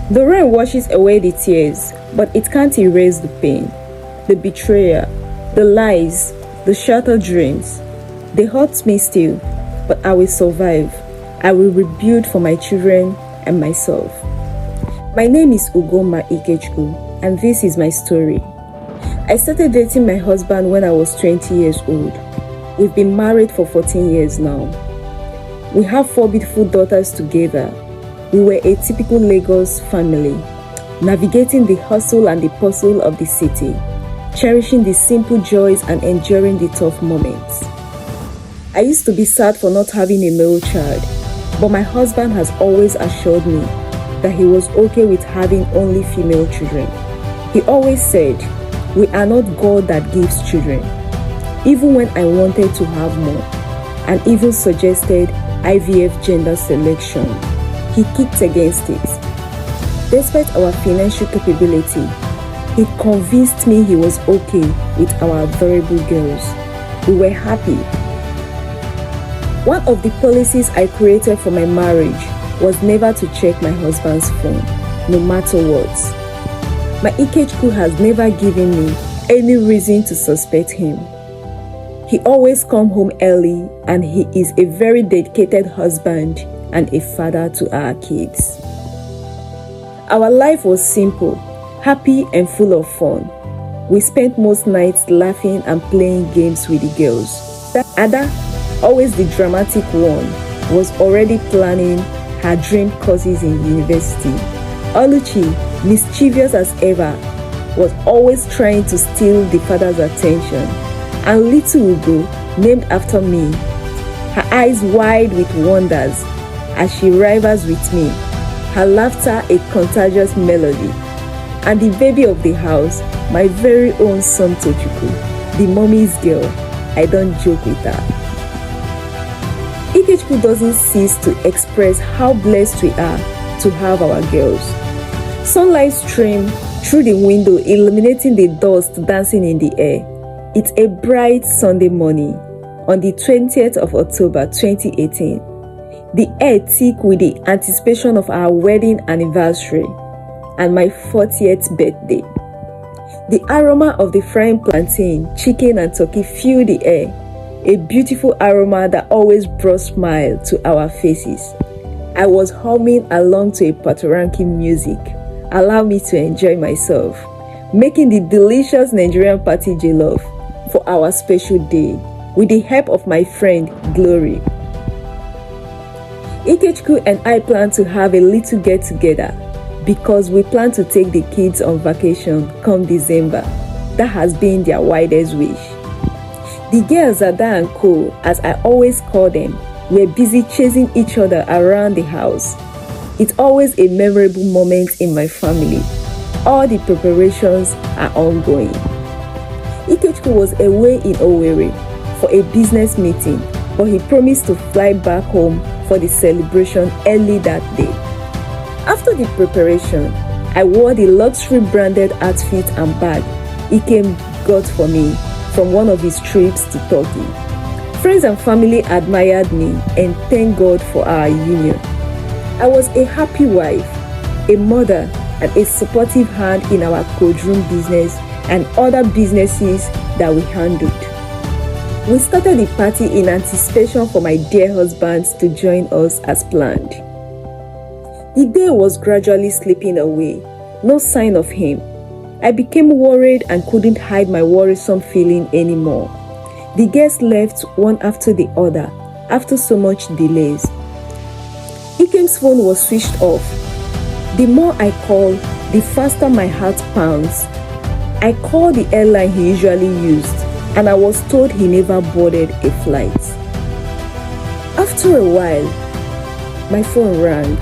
The rain washes away the tears, but it can't erase the pain, the betrayal, the lies, the shattered dreams. They hurt me still, but I will survive. I will rebuild for my children and myself. My name is Ugoma Ikechukwu, and this is my story. I started dating my husband when I was 20 years old. We've been married for 14 years now. We have 4 beautiful daughters together. We were a typical Lagos family, navigating the hustle and the bustle of the city, cherishing the simple joys and enduring the tough moments. I used to be sad for not having a male child, but my husband has always assured me that he was okay with having only female children. He always said, "We are not God that gives children." Even when I wanted to have more, and even suggested IVF gender selection, he kicked against it. Despite our financial capability, he convinced me he was okay with our adorable girls. We were happy. One of the policies I created for my marriage was never to check my husband's phone, no matter what. My Ikechukwu has never given me any reason to suspect him. He always comes home early, and he is a very dedicated husband and a father to our kids. Our life was simple, happy and full of fun. We spent most nights laughing and playing games with the girls. Ada, always the dramatic one, was already planning her dream courses in university. Oluchi, mischievous as ever, was always trying to steal the father's attention. And little Ugo, named after me, her eyes wide with wonders as she rivals with me, her laughter a contagious melody. And the baby of the house, my very own son Tochukwu, the mommy's girl, I don't joke with her. Ikechukwu doesn't cease to express how blessed we are to have our girls. Sunlight streams through the window, illuminating the dust dancing in the air. It's a bright Sunday morning on the 20th of October 2018. The air thick with the anticipation of our wedding anniversary and my 40th birthday. The aroma of the frying plantain, chicken and turkey fill the air, a beautiful aroma that always brought smile to our faces. I was humming along to a Patoranking music. Allow me to enjoy myself, making the delicious Nigerian party jellof for our special day with the help of my friend Glory. Ikechukwu and I plan to have a little get together because we plan to take the kids on vacation come December. That has been their widest wish. The girls, Ada and Co, as I always call them, were busy chasing each other around the house. It's always a memorable moment in my family. All the preparations are ongoing. Ikechukwu was away in Owerri for a business meeting, but he promised to fly back home for the celebration early that day. After the preparation, I wore the luxury branded outfit and bag Ikem got for me from one of his trips to Turkey. Friends and family admired me and thanked God for our union. I was a happy wife, a mother, and a supportive hand in our courtroom business and other businesses that we handled. We started the party in anticipation for my dear husband to join us as planned. The day was gradually slipping away, no sign of him. I became worried and couldn't hide my worrisome feeling anymore. The guests left one after the other after so much delays. Ikem's phone was switched off. The more I called, the faster my heart pounds. I called the airline he usually used, and I was told he never boarded a flight. After a while, my phone rang.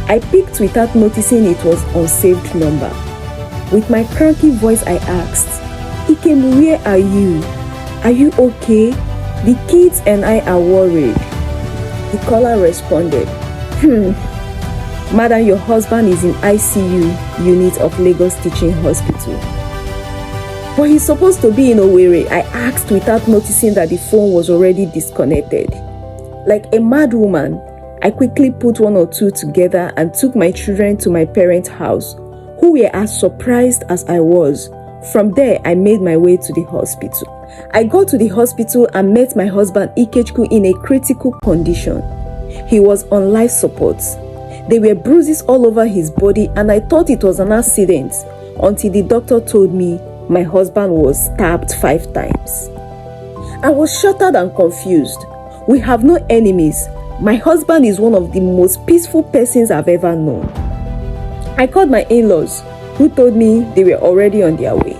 I picked without noticing it was an unsaved number. With my cranky voice, I asked, "Ikem, where are you? Are you okay? The kids and I are worried." The caller responded, "Madam, your husband is in ICU unit of Lagos Teaching Hospital." "But he's supposed to be in Owerri," I asked without noticing that the phone was already disconnected. Like a mad woman, I quickly put one or two together and took my children to my parents' house, who were as surprised as I was. From there, I made my way to the hospital. I got to the hospital and met my husband Ikechukwu in a critical condition. He was on life support. There were bruises all over his body and I thought it was an accident until the doctor told me my husband was stabbed 5 times. I was shattered and confused. We have no enemies. My husband is one of the most peaceful persons I've ever known. I called my in-laws, who told me they were already on their way.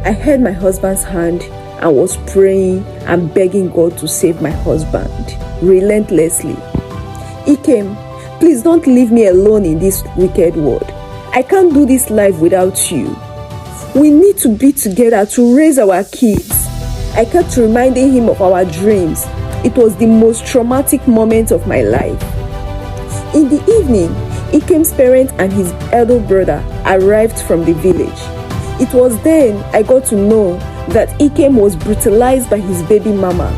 I held my husband's hand and was praying and begging God to save my husband relentlessly. Ikem, please don't leave me alone in this wicked world. I can't do this life without you. We need to be together to raise our kids. I kept reminding him of our dreams. It was the most traumatic moment of my life. In the evening, Ikem's parents and his elder brother arrived from the village. It was then I got to know that Ikem was brutalized by his baby mama.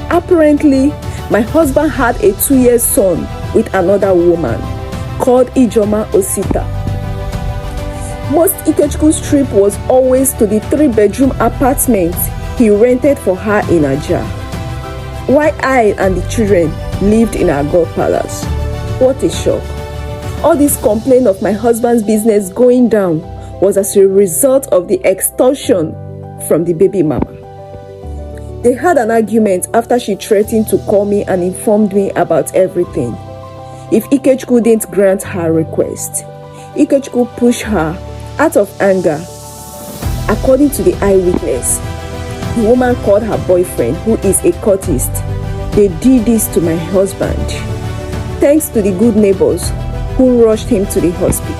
Apparently, my husband had a 2-year son with another woman called Ijoma Osita. Most Ikechukwu's trip was always to the 3-bedroom apartment he rented for her in Aja, while I and the children lived in our God palace. What a shock. All this complaint of my husband's business going down was as a result of the extortion from the baby mama. They had an argument after she threatened to call me and informed me about everything if Ikechukwu didn't grant her request. Ikechukwu pushed her out of anger. According to the eyewitness, the woman called her boyfriend, who is a cultist. They did this to my husband. Thanks to the good neighbors who rushed him to the hospital.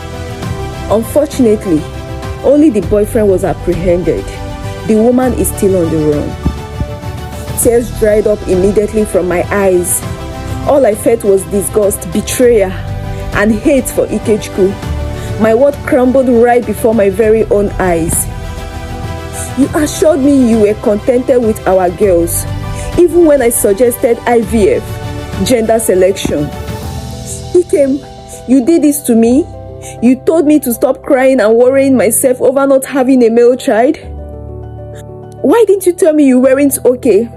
Unfortunately, only the boyfriend was apprehended. The woman is still on the run. Tears dried up immediately from my eyes. All I felt was disgust, betrayal, and hate for Ikechukwu. My world crumbled right before my very own eyes. You assured me you were contented with our girls, even when I suggested IVF, gender selection. Ikem, you did this to me? You told me to stop crying and worrying myself over not having a male child? Why didn't you tell me you weren't okay?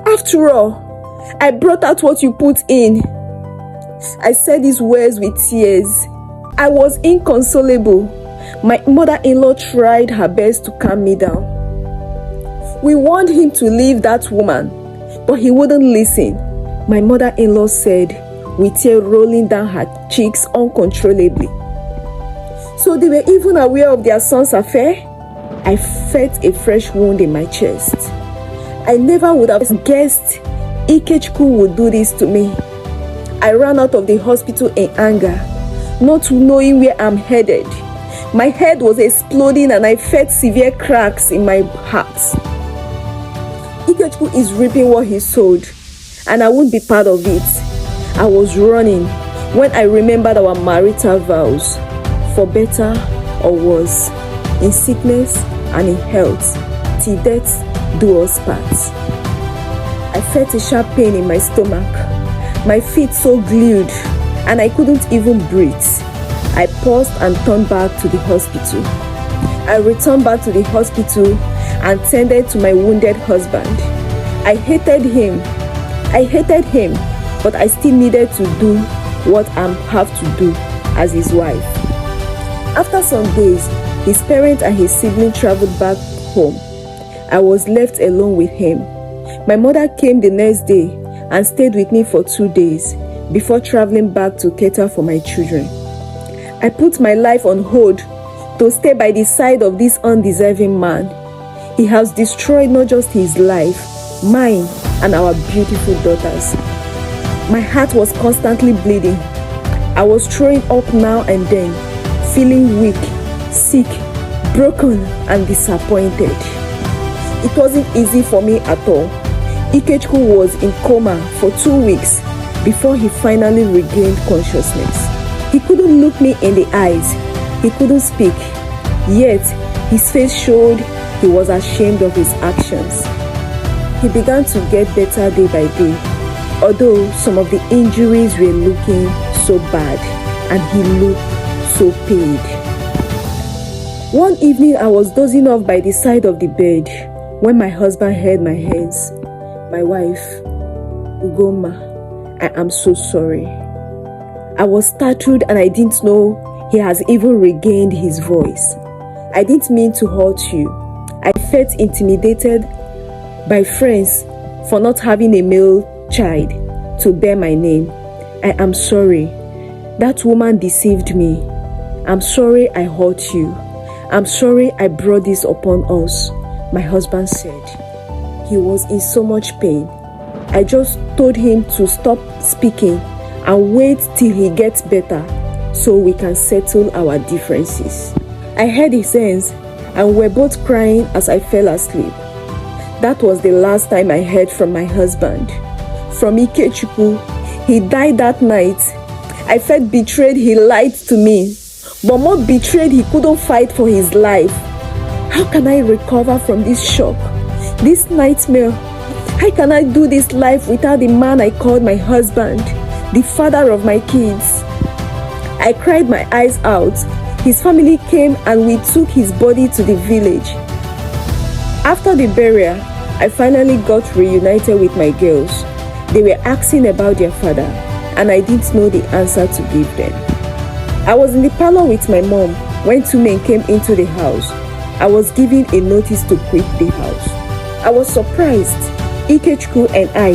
After all, I brought out what you put in. I said these words with tears. I was inconsolable. My mother-in-law tried her best to calm me down. We warned him to leave that woman, but he wouldn't listen. My mother-in-law said, with tears rolling down her cheeks uncontrollably. So they were even aware of their son's affair? I felt a fresh wound in my chest. I never would have guessed Ikechukwu would do this to me. I ran out of the hospital in anger, not knowing where I'm headed. My head was exploding and I felt severe cracks in my heart. Ikechukwu is reaping what he sowed, and I won't be part of it. I was running when I remembered our marital vows, for better or worse, in sickness and in health, till death do us part. I felt a sharp pain in my stomach, my feet so glued, and I couldn't even breathe. I paused and turned back to the hospital. I returned back to the hospital and tended to my wounded husband. I hated him, but I still needed to do what I have to do as his wife. After some days, his parents and his sibling traveled back home. I was left alone with him. My mother came the next day and stayed with me for 2 days before traveling back to cater for my children. I put my life on hold to stay by the side of this undeserving man. He has destroyed not just his life, mine, and our beautiful daughters. My heart was constantly bleeding. I was throwing up now and then, feeling weak, sick, broken, and disappointed. It wasn't easy for me at all. Ikechukwu was in coma for 2 weeks before he finally regained consciousness. He couldn't look me in the eyes. He couldn't speak. Yet, his face showed he was ashamed of his actions. He began to get better day by day. although some of the injuries were looking so bad and he looked so paid. One evening, I was dozing off by the side of the bed when my husband held my hands. My wife, Ugoma, I am so sorry. I was startled and I didn't know he has even regained his voice. I didn't mean to hurt you. I felt intimidated by friends for not having a male child to bear my name. I am sorry. That woman deceived me. I'm sorry I hurt you. I'm sorry I brought this upon us, my husband said. He was in so much pain. I just told him to stop speaking and wait till he gets better so we can settle our differences. I heard his hands and we're both crying as I fell asleep. That was the last time I heard from my husband. From Ikechukwu, he died that night. I felt betrayed. He lied to me. But more betrayed, he couldn't fight for his life. How can I recover from this shock, this nightmare? How can I do this life without the man I called my husband, the father of my kids? I cried my eyes out. His family came and we took his body to the village. After the burial, I finally got reunited with my girls. They were asking about their father, and I didn't know the answer to give them. I was in the parlor with my mom when two men came into the house. I was given a notice to quit the house. I was surprised. Ikechukwu and I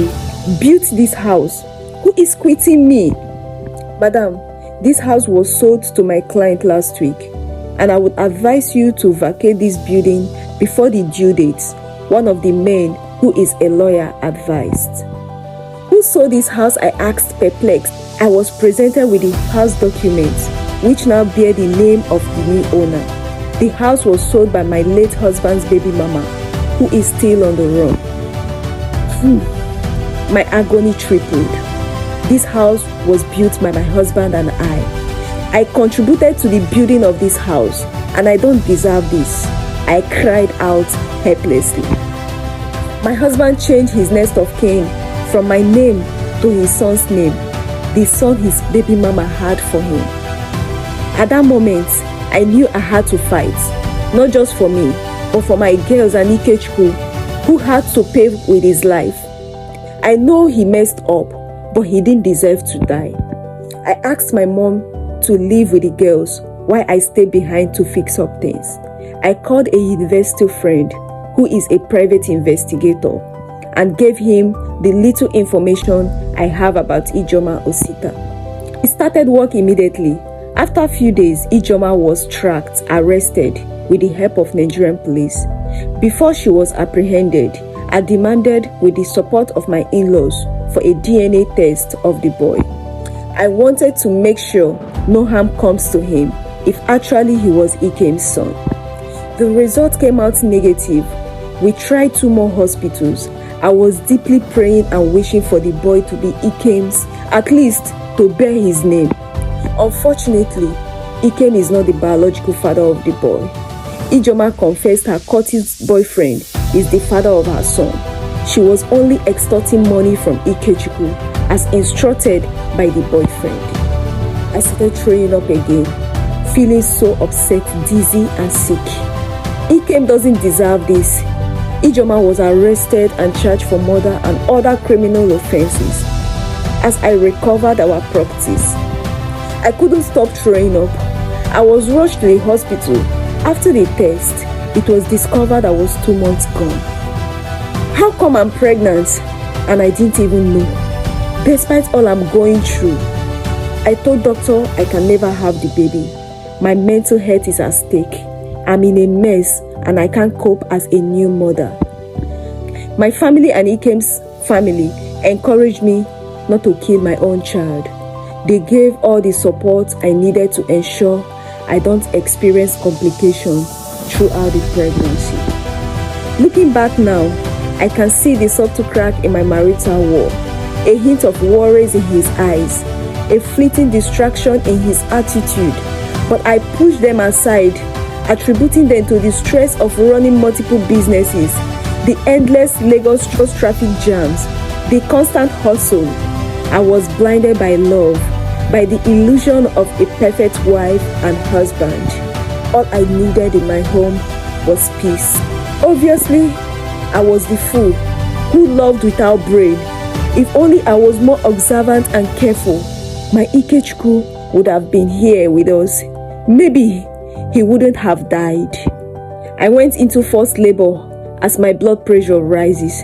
built this house. Who is quitting me? Madam, this house was sold to my client last week, and I would advise you to vacate this building before the due date, one of the men who is a lawyer advised. Who sold this house? I asked, perplexed. I was presented with the house documents, which now bear the name of the new owner. The house was sold by my late husband's baby mama, who is still on the run. My agony tripled. This house was built by my husband and I contributed to the building of this house, and I don't deserve this. I cried out helplessly. My husband changed his next of kin from my name to his son's name, the son his baby mama had for him. At that moment, I knew I had to fight, not just for me, but for my girls and Ikechukwu, who had to pay with his life. I know he messed up, but he didn't deserve to die. I asked my mom to live with the girls while I stayed behind to fix up things. I called a university friend who is a private investigator and gave him the little information I have about Ijoma Osita. He started work immediately. After a few days, Ijoma was tracked, arrested with the help of Nigerian police. Before she was apprehended, I demanded, with the support of my in-laws, for a DNA test of the boy. I wanted to make sure no harm comes to him if actually he was Ikem's son. The result came out negative. We tried 2 more hospitals. I was deeply praying and wishing for the boy to be Ikem's, at least to bear his name. Unfortunately, Ikem is not the biological father of the boy. Ijoma confessed her courteous boyfriend is the father of her son. She was only extorting money from Ikechukwu as instructed by the boyfriend. I started throwing up again, feeling so upset, dizzy and sick. Ikem doesn't deserve this. Ijoma was arrested and charged for murder and other criminal offenses. As I recovered our properties, I couldn't stop throwing up. I was rushed to the hospital. After the test, it was discovered I was 2 months gone. How come I'm pregnant and I didn't even know? Despite all I'm going through, I told doctor I can never have the baby. My mental health is at stake. I'm in a mess and I can't cope as a new mother. My family and Ikem's family encouraged me not to kill my own child. They gave all the support I needed to ensure I don't experience complications throughout the pregnancy. Looking back now, I can see the subtle crack in my marital war, a hint of worries in his eyes, a fleeting distraction in his attitude, but I pushed them aside, attributing them to the stress of running multiple businesses, the endless Lagos traffic jams, The constant hustle. I was blinded by love, by the illusion of a perfect wife and husband. All I needed in my home was peace. Obviously, I was the fool who loved without brain. If only I was more observant and careful, my Ikechukwu would have been here with us. Maybe he wouldn't have died. I went into forced labor as my blood pressure rises.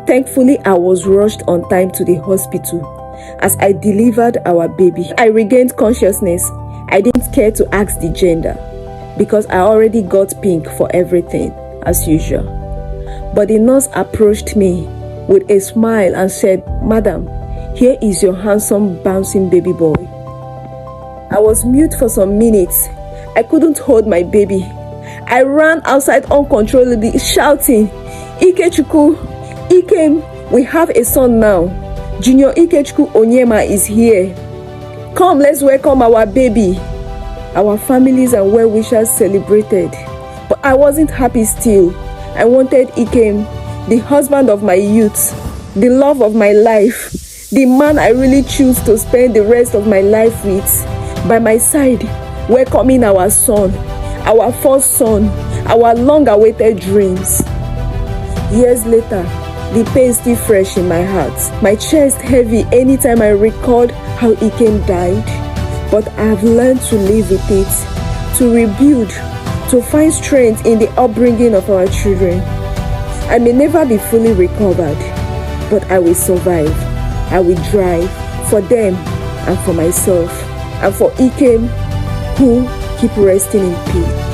Thankfully, I was rushed on time to the hospital. As I delivered our baby, I regained consciousness. I didn't care to ask the gender because I already got pink for everything, as usual. But the nurse approached me with a smile and said, "Madam, here is your handsome, bouncing baby boy." I was mute for some minutes. I couldn't hold my baby. I ran outside uncontrollably, shouting, "Ikechukwu, Ikem, we have a son now. Junior Ikechukwu Onyema is here. Come, let's welcome our baby." Our families and well-wishers celebrated. But I wasn't happy still. I wanted Ikem, the husband of my youth, the love of my life, the man I really choose to spend the rest of my life with, by my side, welcoming our son, our first son, our long-awaited dreams. Years later, the pain is still fresh in my heart. My chest heavy anytime I recalled how Ikem died. But I have learned to live with it, to rebuild, to find strength in the upbringing of our children. I may never be fully recovered, but I will survive. I will drive for them and for myself, and for Ikem, who keep resting in peace.